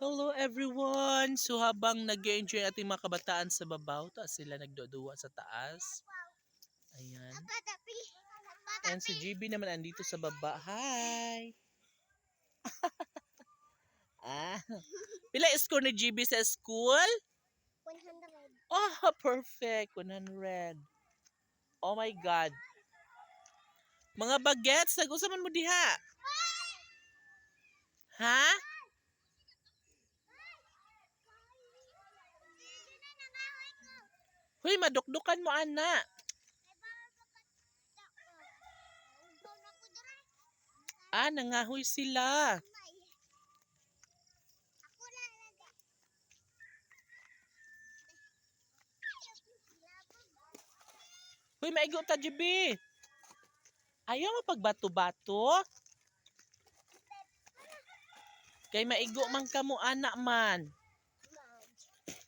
Hello everyone! So habang nag-enjoy ating mga kabataan sa babaw, taas sila nagduduwa sa taas. Ayan. And si GB naman andito sa baba. Hi! Pila score ni GB sa school? 100. Oh, perfect! 100. Oh my God! Mga bagets, nag-usaman mo diha? Ha? Huy, madukdukan mo, ana. Nangahoy sila. Huy, maigo ta, GB. Ayaw mo pagbato-bato? Kay maigo man ka mo, anak man.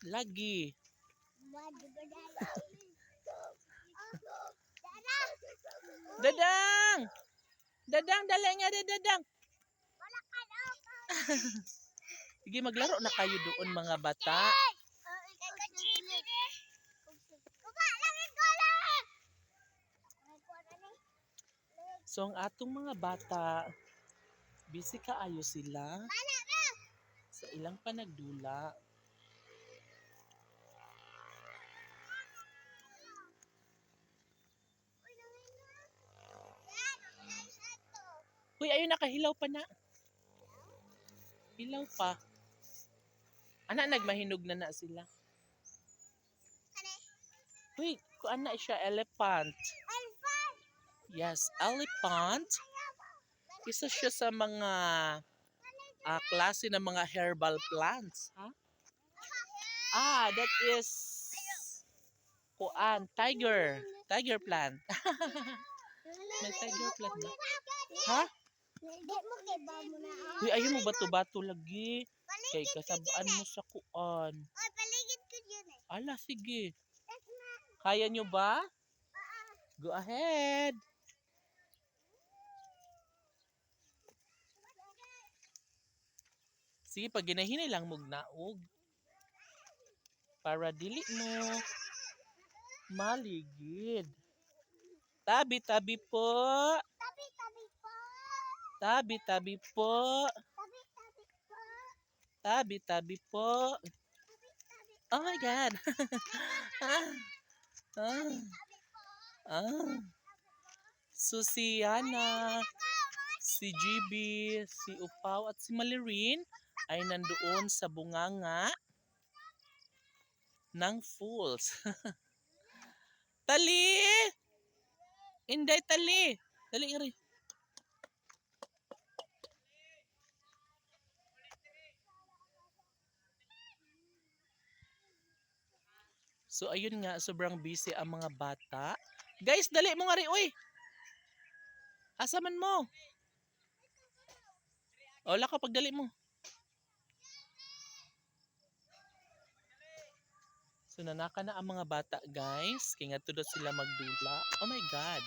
Lagi. Dadang! Dadang, dali nga dadang. Sige, maglaro na kayo doon mga bata. So ang atong mga bata, busy kaayo sila sa ilang panagdula. Uy, ayun nakahilaw pa na. Hilaw pa. Ana, nagmahinog na sila. Uy, kuan na siya, elephant. Yes, elephant. Isa siya sa mga klase ng mga herbal plants. That is kuan, tiger. Tiger plant. May tiger plant ba? Ha? Uy, ayaw mo bato-bato lagi. Kay kasabaan mo sa kuan. Ala, sige. Kaya nyo ba? Go ahead. Sige, pag ginahinay lang mong naog. Para dili mo maligid. Tabi-tabi po. Tabi-tabi po. Tabi-tabi po. Oh my God. Si Yana, si GB, si Upaw at si Malirin ay nandoon sa bunganga ng fools. Tali! Inday, tali! Tali nga rin. So ayun nga, sobrang busy ang mga bata. Guys, dali mo nga rin, uy! Asa man mo? Wala ka pagdali mo. So nanaka na ang mga bata, guys. Kaya nga tudot sila magdula. Oh my God.